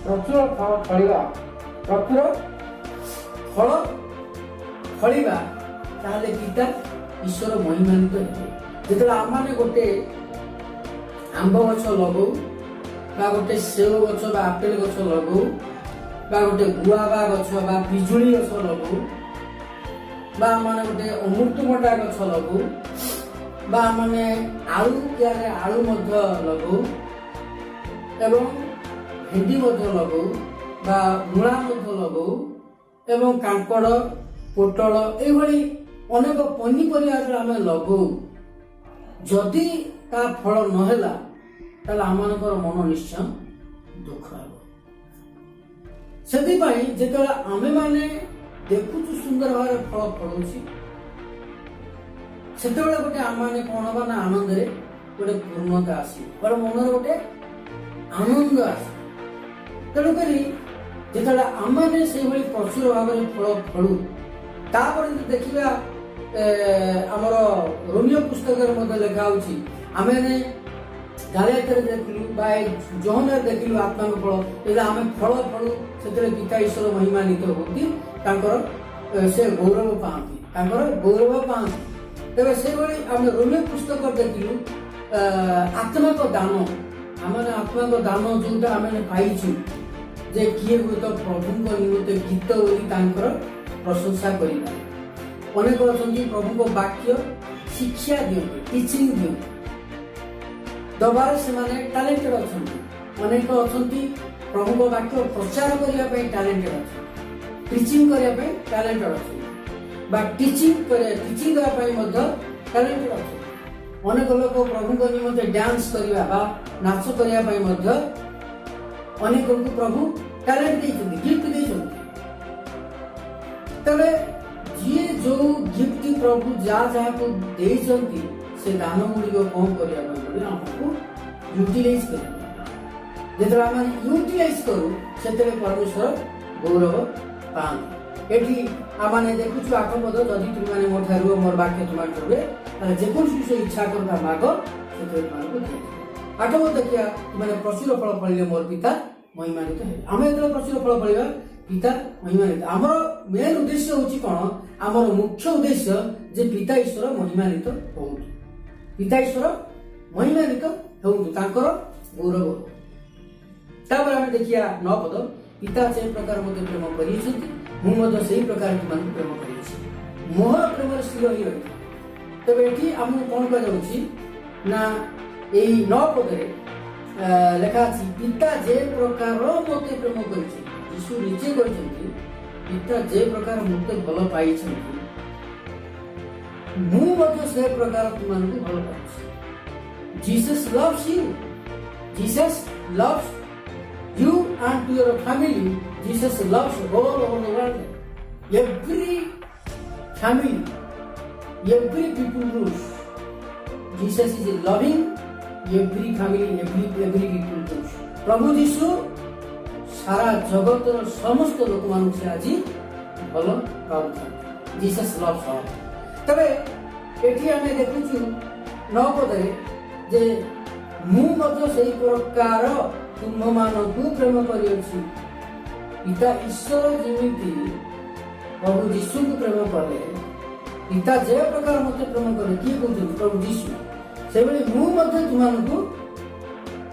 S1: प्रचुर फल फलिबा प्रचुर फल फलिबा ताले पिता ईश्वर महिमानित हो जो आम गोटे आंब गछ लगौ बा गोटे सेव गछ बा आपेल गछ लगौ बा गोटे गुआवा गछ बा पिजुली गछ लगौ बा माने गोटे अमृतभंडा गछ लगौ बा माने आलू कियारे आलू मध्य लगौ एवं भेंडी मध्य लगौ बा मूला मध्य लगौ एवं कांकड़ पोटल एभली अनेक पनीपरिया आम लगौ जदि ता फल नहेला ताले आमनकर मन निश्चय दुख हेबो सेदिपाई जेतला आमे माने देखुचु सुंदर भाव फल फलुची सेतबेले गोटे आमाने कोन बा ना आनंद रे गोटे पूर्णता आसी पर मन गोटे आनंद आसी तेणु करी जेतला आमाने से भली प्रचुर भाव फल फलु तापर देखिबा आमर रोमियो पुस्तक लिखा होची आमे गालियातर देखलु बा जोहन देखलु आत्मा फल एदा आमे फल फलु सेतरे पिता ईश्वर महिमानित होती तांकर से गौरव पाती तांकर गौरव पाती तेरे से बड़ी आमे रोमियो पुस्तक देखलु आत्मा को दान आमे आत्मा को दान जोटा आमे पाइछु जे किए हुए तो प्रभु को निमित्त गीत बोली तांकर प्रशंसा करिबा अनेक अच्छा प्रभु को वाक्य शिक्षा दिखते टीचिंग दिखते दबार से टैलेंटेड अच्छा अनेक अच्छा प्रभु को वाक्य प्रचार करने टैलेंटेड अच्छा प्रीचिंग करने टैलेंटेड अच्छा टीचिंग टैलेंटेड अच्छा अनेक लोक प्रभु को निमंते डांस करने नाच करने अनेक को प्रभु टैलेंट गिफ्ट देते जी जो गिफ्ट प्रभु जा जहाँ को देइछंती से दान गुड़ी को कौन करिया पड़े हमको यूटिलाइज करिया जेतरा हम यूटिलाइज करू सेतरे परमेश्वर गौरव पान एठी आमाने देखुछु आठ पद जदि तुम माने मोर थारु मोर वाक्य तुम करबे ताले जे कोन विषय इच्छा करबा मागो सेतरे तुमको दे आठ पद देखिया माने प्रचुर फल फलिले मोर पिता महिमानित हे हम एतरे प्रचुर फल फलिबा पिता महिमानित आमर मेन उद्देश्य होची कोन आमर मुख्य उद्देश्य जे पिता ईश्वर महिमानित हो पिता ईश्वर महिमानित हो तांकर गौरव तापर हम देखिया 9 पद पिता से प्रकार मते प्रेम करियछथि मु मते सेही प्रकार तुमन प्रेम करियछि मोह प्रेम स्थिर हो रही तेज ये आमको कौन कह ना यही 9 पदे लेखा अच्छी पिता जे प्रकार मत प्रेम कर यीशु निजे कहते पिता जे प्रकार मत भल पाई से प्रकार तुमको भल पाई Jesus loves you Jesus loves you and to your family. Jesus loves all over the world. Every family, every people groups. Jesus is loving every family, every people groups. प्रभु यीशु सारा जगत समस्त लोक मान से आज भल पाउछन जीसस लव्स ऑल तबे एठी आमे देखुछु 9 पदे जे मु मध्य सही प्रकार तुम मानकु प्रेम करियछि पिता ईश्वर जेमिति प्रभु यीशु को प्रेम कले पिता जे प्रकार मते प्रेम करे की कहते प्रभु यीशु से बेले मु मध्य तुमनको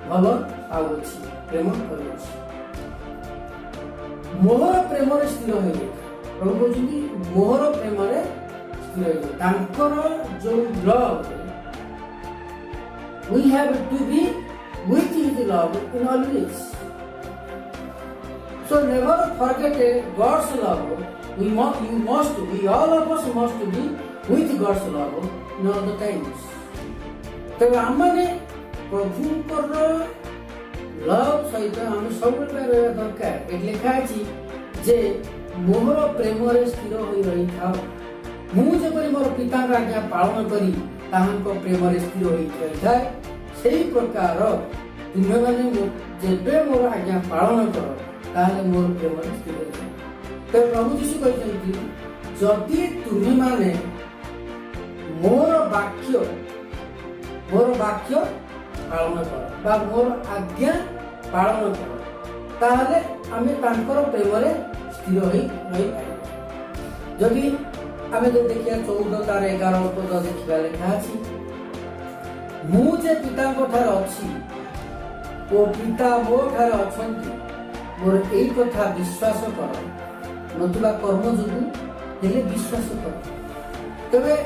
S1: भल आउछि प्रेम करियछि मोहर प्रेम रे स्थिर होई प्रभु कहछि मोहर प्रेम रे स्थिर होई तांकर जो love we have to be with his love in always. So never forget God's love. We all of us must be with God's love in all the times. तब आमने प्रभुंकर लव सहित आम सब दरकार ये लिखा अछि जे मोहर प्रेम रे स्थिर होई रही था मु जेपरि मोर पिता का आज्ञा पालन करी ताहांको प्रेम रे स्थिर होई रहिଥାଏ सेही प्रकार तुमे माने जेबे मोर आज्ञा पालन कर ताहले मोर प्रेम रे स्थिर होई तो प्रभु यीशु कहते जदि तुमे माने मोर वाक्य पालन कर बा मोर आज्ञा पालन कर ताहले आमे तांकर प्रेम रे स्थिर होई रही पाई जदि आमे देखिया 14 तार 11 पद देखिबा लेखा अछि मु जे पिता को ठार अछि ओ पिता मो ठार अछंती मोर एई कथा विश्वास कर नतुबा कर्म जुगु हेले विश्वास कर तबे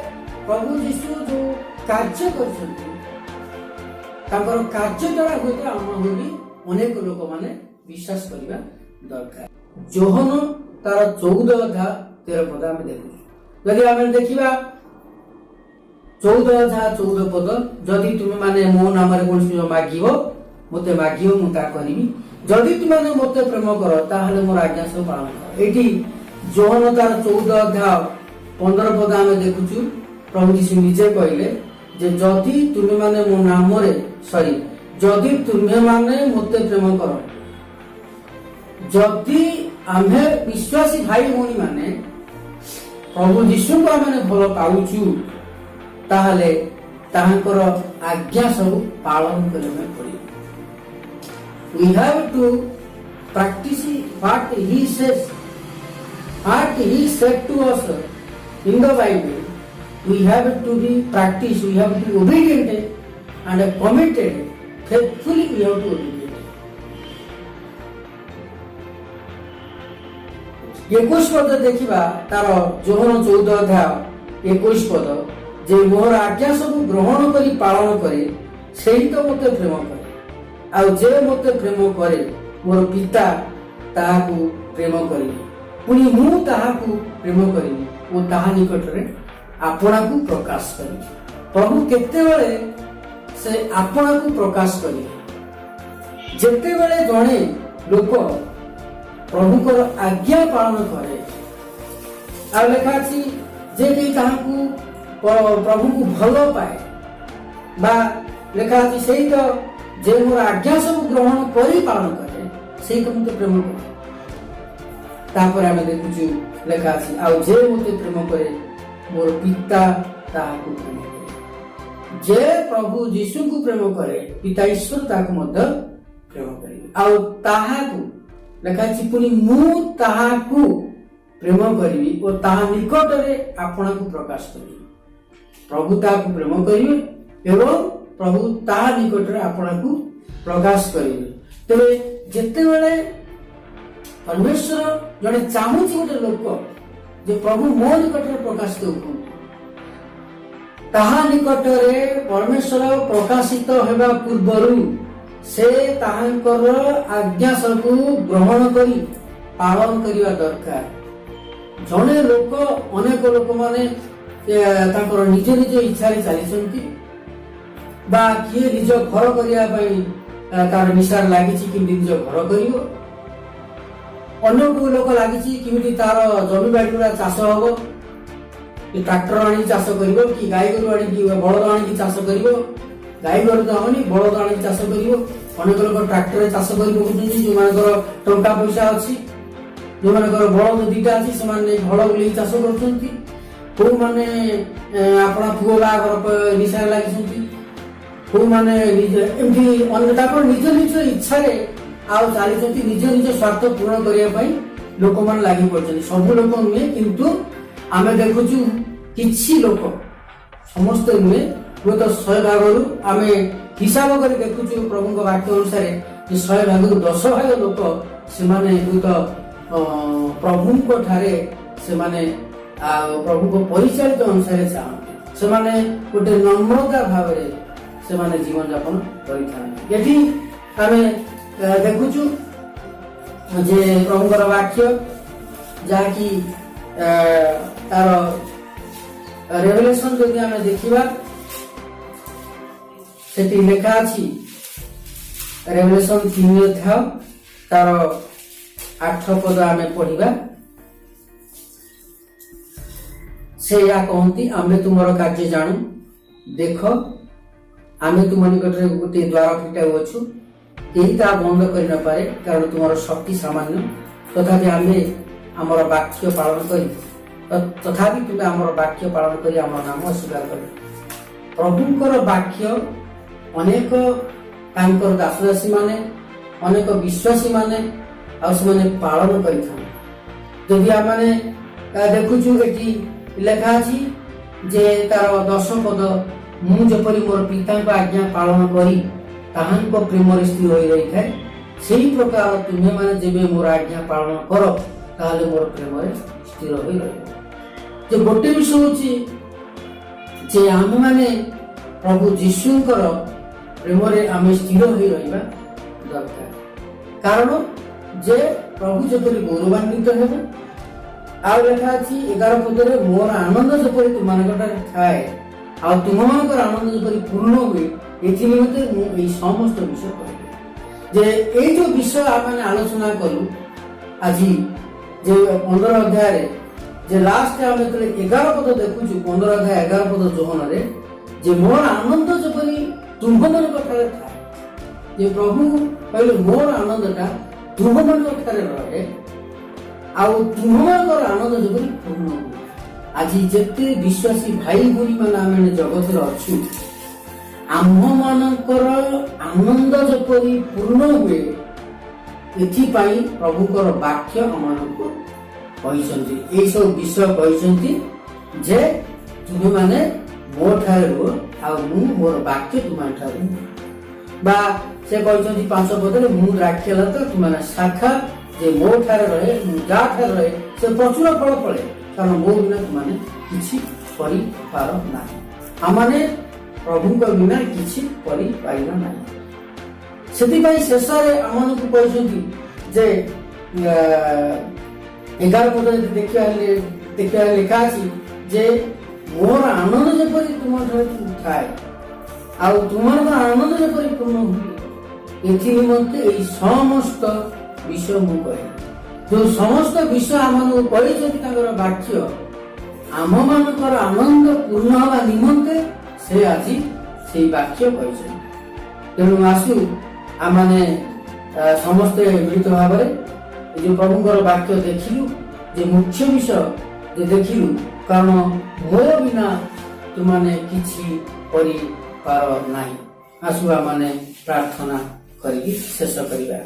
S1: प्रभु यीशु जो कार्य करछंती तांकर कार्य द्वारा होते हम होली अनेक लोक माने विश्वास करिबा दरकार जोहन तार 14 अध्याय 13 पद आमे देखु यदि आमे देखिबा 14 अध्याय 14 पद जदि तुम माने मो नाम रे कोन मागिबो मते मागियो मु ता करिबी जदि तुम माने मते प्रेम करो ताहले मोर आज्ञा सब पालन कर एठी जोहन तार 14 अध्याय 15 पद आमे देखुछु प्रभु यीशु निजे कहले जे जदि तुम माने मो नाम रे जदि तुमे माने मते प्रेम करो जदि आमे विश्वासी भाई भौणी माने प्रभु यीशु को आमे भल पाउछु ताहले ताहांकर आज्ञा सब पालन करबे पड़ी we have to practice what he said to us in the Bible. We have to be practice, we have to be obedient and committed, faithfully we have to obey. 21 पद देखिबा तार जोहन 14 अध्याय 21 पद जे मोर आज्ञा सब ग्रहण करी पालन करे सेही तो मते प्रेम करे आ जे मते प्रेम करे मोर पिता ताहाकू प्रेम करिवे पुनी मु ताहाकू प्रेम करिवे ओ ताहा निकट रे आपणाकू प्रकाश करिवे प्रभु केते बेले से आपणाकू प्रकाश करिवे जेते बेले जणे लोक प्रभुकर आज्ञा पालन करे आ लेखा छी जे कि ताहाकू प्रभु को भल पाए बा लेखा अछि सेही तो जे मोर आज्ञा सब ग्रहण करी पालन करे सेही तो मते प्रेम करे तापर आमे देखुछु लेखा अछि आ जे मते प्रेम करे मोर पिता ताहाकू प्रेम करे जे प्रभु यीशु को प्रेम करे पिता ईश्वर ताहाकू मते प्रेम करे आ ताहाकू लेखा अछि पुनी मु ताहाकू प्रेम करिवि ओ ताहा निकट रे आपना को प्रकाश करिवि प्रभु ताहाकू प्रेम करिवे एवं प्रभु ताहा निकट रे आपना को प्रकाश करिवे तबे जेते बेले परमेश्वर जने चाहूची गोटे लोक ଯେ ପ୍ରଭୁ ମୋ ନିକଟରେ ପ୍ରକାଶିତ ହୁଅନ୍ତୁ। ତାହା ନିକଟରେ ପରମେଶ୍ୱର ପ୍ରକାଶିତ ହେବା ପୂର୍ବରୁ ସେ ତାହାଙ୍କର ଆଜ୍ଞା ସବୁ ଗ୍ରହଣ କରି ପାଳନ କରିବା ଦରକାର। ଜଣେ ଲୋକ, ଅନେକ ଲୋକମାନେ ତାଙ୍କର ନିଜ ନିଜ ଇଚ୍ଛାରେ ଚାଲିଛନ୍ତି, ବା କିଏ ନିଜ ଘର କରିବା ପାଇଁ ତାର ନିଶାରେ ଲାଗିଛି କେମିତି ନିଜ ଘର କରିବ, ଅନ୍ୟ କୋଉ ଲୋକ ଲାଗିଛି କେମିତି ତାର ଜମି ବାଡ଼ି ଗୁଡା ଚାଷ ହବ, କି ଟ୍ରାକ୍ଟର ଆଣିକି ଚାଷ କରିବ, କି ଗାଈ ଗୋରୁ ଆଣିକି ବଳଦ ଆଣିକି ଚାଷ କରିବ। ଗାଈ ଗୋରୁ ତ ହବନି, ବଳଦ ଆଣିକି ଚାଷ କରିବ। ଅନେକ ଲୋକ ଟ୍ରାକ୍ଟରରେ ଚାଷ କରି ପକଉଛନ୍ତି, ଯୋଉମାନଙ୍କର ଟଙ୍କା ପଇସା ଅଛି। ଯୋଉମାନଙ୍କର ବଳଦ ଦିଟା ଅଛି ସେମାନେ ହଳ ବୁଲେଇ ଚାଷ କରୁଛନ୍ତି। କୋଉମାନେ ଆପଣ ପୁଅ ବାହାଘର ନିଶାରେ ଲାଗିଛନ୍ତି, କୋଉମାନେ ଏମିତି ତାଙ୍କର ନିଜ ନିଜ ଇଚ୍ଛାରେ ଆଉ ଚାଲିଛନ୍ତି, ନିଜ ନିଜ ସ୍ୱାର୍ଥ ପୂରଣ କରିବା ପାଇଁ ଲୋକମାନେ ଲାଗି ପଡିଛନ୍ତି। ସବୁ ଲୋକ ନୁହେଁ, କିନ୍ତୁ ଆମେ ଦେଖୁଛୁ କିଛି ଲୋକ, ସମସ୍ତେ ନୁହେଁ, ହୁଏତ 100 ଭାଗରୁ ଆମେ ହିସାବ କରି ଦେଖୁଛୁ ପ୍ରଭୁଙ୍କ ବାକ୍ୟ ଅନୁସାରେ ଯେ 100 ଭାଗରୁ 10 ଭାଗ ଲୋକ ସେମାନେ ହୁଏତ ପ୍ରଭୁଙ୍କ ଠାରେ ସେମାନେ ପ୍ରଭୁଙ୍କ ପରିଚାଳିତ ଅନୁସାରେ ଚାହାନ୍ତି। ସେମାନେ ଗୋଟେ ନମ୍ରତା ଭାବରେ ସେମାନେ ଜୀବନଯାପନ କରିଥାନ୍ତି। ଏଠି ଆମେ ଦେଖୁଛୁ ଯେ ପ୍ରଭୁଙ୍କର ବାକ୍ୟ, ଯାହାକି ତାର ରେଭେଲେସନ ଯଦି ଆମେ ଦେଖିବା, ସେଠି ଲେଖା ଅଛି ରେଭେଲେସନ 3 ଅଧ୍ୟାୟ ତାର 8 ପଦ ଆମେ ପଢିବା। ସେ ଏହା କହନ୍ତି, ଆମେ ତୁମର କାର୍ଯ୍ୟ ଜାଣୁ, ଦେଖ ଆମେ ତୁମ ନିକଟରେ ଗୋଟିଏ ଦ୍ୱାର ଫିଟାଉଅଛୁ, କେହି ତାହା ବନ୍ଦ କରିନପାରେ, କାରଣ ତୁମର ଶକ୍ତି ସାମାନ୍ୟ। ତଥାପି ଆମର ବାକ୍ୟ ପାଳନ କରି ତୁମେ ଆମର ବାକ୍ୟ ପାଳନ କରି ଆମର ନାମ ଅସ୍ୱୀକାର କର। ପ୍ରଭୁଙ୍କର ବାକ୍ୟ ଅନେକ ତାଙ୍କର ଦାସଦାସୀ ମାନେ, ଅନେକ ବିଶ୍ୱାସୀ ମାନେ ଆଉ ସେମାନେ ପାଳନ କରିଥାନ୍ତି। ଯଦି ଆମେ ଦେଖୁଛୁ ଏଠି ଲେଖା ଅଛି ଯେ ତାର 10 ପଦ, ମୁଁ ଯେପରି ମୋର ପିତାଙ୍କ ଆଜ୍ଞା ପାଳନ କରି ତାହାଙ୍କ ପ୍ରେମରେ ସ୍ଥିର ହୋଇ ରହିଥାଏ, ସେହି ପ୍ରକାର ତୁମେମାନେ ଯେବେ ମୋର ଆଜ୍ଞା ପାଳନ କର, ତାହେଲେ ମୋର ପ୍ରେମରେ ସ୍ଥିର ହୋଇ ରହିବ। ଯେ ଗୋଟେ ବିଷୟ ହଉଛି ଯେ ଆମେମାନେ ପ୍ରଭୁ ଯୀଶୁଙ୍କର ପ୍ରେମରେ ଆମେ ସ୍ଥିର ହୋଇ ରହିବା ଦରକାର। କାରଣ ଯେ ପ୍ରଭୁ ଯେପରି ଗୌରବାନ୍ୱିତ ହେବେ। ଆଉ ଲେଖା ଅଛି 11 ପଦରେ, ମୋର ଆନନ୍ଦ ଯେପରି ତୁମମାନଙ୍କଠାରେ ଥାଏ ଆଉ ତୁମମାନଙ୍କର ଆନନ୍ଦ ଯେପରି ପୂର୍ଣ୍ଣ ହୁଏ, ଏଥି ନିମନ୍ତେ ମୁଁ ଏଇ ସମସ୍ତ ବିଷୟ କହିବି। ଯେ ଏଇ ଯୋଉ ବିଷୟ ଆମେ ଆଲୋଚନା କଲୁ ଆଜି, ଯେ 15 ଅଧ୍ୟାୟରେ ଯେ ଲାଷ୍ଟ ଆମେ ଯେତେବେଳେ 11 ପଦ ଦେଖୁଛୁ, 15 ଅଧ୍ୟାୟ 11 ପଦ ଯୋହନରେ, ଯେ ମୋର ଆନନ୍ଦ ଯେପରି ତୁମମାନଙ୍କ ଠାରେ ଥାଏ। ଯେ ପ୍ରଭୁ କହିଲେ ମୋର ଆନନ୍ଦଟା ତୁମମାନଙ୍କ ଠାରେ ରହେ ଆଉ ତୁମମାନଙ୍କର ଆନନ୍ଦ ଯେପରି ପୂର୍ଣ୍ଣ ହୁଏ। ଆଜି ଯେତେ ବିଶ୍ୱାସୀ ଭାଇ ଭଉଣୀ ମାନେ ଆମେ ଜଗତରେ ଅଛୁ, ଆମ୍ଭମାନଙ୍କର ଆନନ୍ଦ ଯେପରି ପୂର୍ଣ୍ଣ ହୁଏ, ଏଥିପାଇଁ ପ୍ରଭୁଙ୍କର ବାକ୍ୟ ଆମମାନଙ୍କୁ କହିଛନ୍ତି। ଏଇସବୁ ବିଷୟ କହିଛନ୍ତି ଯେ ତୁମେମାନେ ମୋ ଠାରେ ରୁହ ଆଉ ମୁଁ ମୋର ବାକ୍ୟ ତୁମଠାରେ ରୁହ। ବା ସେ କହିଛନ୍ତି 5 ପଦରେ, ମୁଁ ଦ୍ରାକ୍ଷଲତା ତୁମେ ଶାଖା, ଯେ ମୋ ଠାରେ ରହେ, ମୁଁ ଯାହା ଠାରେ ରହେ ସେ ପ୍ରଚୁର ଫଳ ଫଳେ, କାରଣ ମୋ ବିନା ତୁମେ କିଛି କରିପାର ନାହିଁ। ଆମମାନେ ପ୍ରଭୁଙ୍କ ବିନା କିଛି କରିପାରିବା ନାହିଁ। ସେଥିପାଇଁ ଶେଷରେ ଆମମାନଙ୍କୁ କହିଛନ୍ତି ଯେ 11 ପଦରେ ଦେଖିବା ଲେଖା ଅଛି ଯେ ମୋର ଆନନ୍ଦ ଯେପରି ତୁମଠାରେ ଥାଏ ଆଉ ତୁମମାନଙ୍କର ଆନନ୍ଦ ଯେପରି ପୂର୍ଣ୍ଣ ହୁଏ, ଏଥି ନିମନ୍ତେ ଏଇ ସମସ୍ତ ବିଷୟ ମୁଁ କହେ। ଯୋଉ ସମସ୍ତ ବିଷୟ ଆମମାନଙ୍କୁ କହିଛନ୍ତି ତାଙ୍କର ବାକ୍ୟ, ଆମମାନଙ୍କର ଆନନ୍ଦ ପୂର୍ଣ୍ଣ ହେବା ନିମନ୍ତେ ସେ ଆଜି ସେଇ ବାକ୍ୟ କହିଛନ୍ତି। ତେଣୁ ଆସୁ ଆମେ ସମସ୍ତେ ମିଳିତ ଭାବରେ ଏ ଯୋଉ ପ୍ରଭୁଙ୍କର ବାକ୍ୟ ଦେଖିଲୁ, ଯେ ମୁଖ୍ୟ ବିଷୟ ଯେ ଦେଖିଲୁ, କାରଣ ମୋ ବିନା ତୁମେ କିଛି କରିପାର ନାହିଁ। ଆସୁ ଆମେ ପ୍ରାର୍ଥନା କରିକି ଶେଷ କରିବା।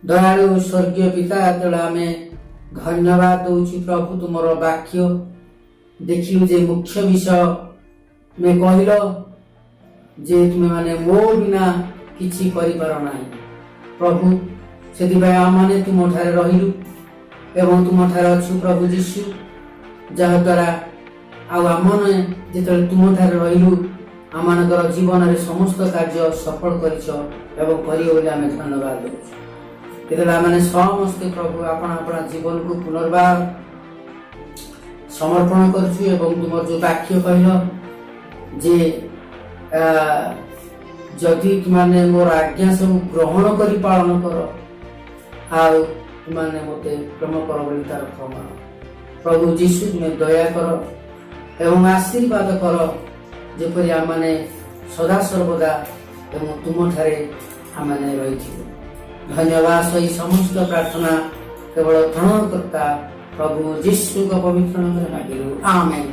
S1: ଦୟାଳୁ ସ୍ୱର୍ଗୀୟ ପିତା, ଯେତେବେଳେ ଆମେ ଧନ୍ୟବାଦ ଦଉଛୁ ପ୍ରଭୁ ତୁମର ବାକ୍ୟ ଦେଖିଲୁ, ଯେ ମୁଖ୍ୟ ବିଷୟ ତୁମେ କହିଲ ଯେ ତୁମେ ମୋ ବିନା କିଛି କରିପାର ନାହିଁ। ପ୍ରଭୁ ସେଥିପାଇଁ ଆମମାନେ ତୁମଠାରେ ରହିଲୁ ଏବଂ ତୁମଠାରେ ଅଛୁ ପ୍ରଭୁ ଯୀଶୁ, ଯାହାଦ୍ୱାରା ଆଉ ଆମମାନେ ଯେତେବେଳେ ତୁମଠାରେ ରହିଲୁ ଆମମାନଙ୍କର ଜୀବନରେ ସମସ୍ତ କାର୍ଯ୍ୟ ସଫଳ କରିଛ ଏବଂ କରିବ ବୋଲି ଆମେ ଧନ୍ୟବାଦ ଦେଉଛୁ। ଯେତେବେଳେ ଆମେ ସମସ୍ତେ ପ୍ରଭୁ ଆପଣା ଜୀବନକୁ ପୁନର୍ବାର ସମର୍ପଣ କରୁଛୁ ଏବଂ ତୁମର ଯେଉଁ ବାକ୍ୟ କହିଲ ଯେ ଯଦି ତୁମାନେ ମୋର ଆଜ୍ଞା ସବୁ ଗ୍ରହଣ କରି ପାଳନ କର ଆଉ ତୁମାନେ ମୋତେ ପ୍ରେମ କର ବୋଲି ତାର ପ୍ରମାଣ। ପ୍ରଭୁ ଯୀଶୁ ତୁମେ ଦୟା କର ଏବଂ ଆଶୀର୍ବାଦ କର, ଯେପରି ଆମମାନେ ସଦାସର୍ବଦା ଏବଂ ତୁମଠାରେ ଆମମାନେ ରହିଥିବୁ। ଧନ୍ୟବାଦ। ସେହି ସମସ୍ତ ପ୍ରାର୍ଥନା କେବଳ ତ୍ରାଣକର୍ତ୍ତା ପ୍ରଭୁ ଯୀଶୁଙ୍କ ପବିତ୍ର ନାମରେ ମାଗିଲୁ, ଆମେନ୍।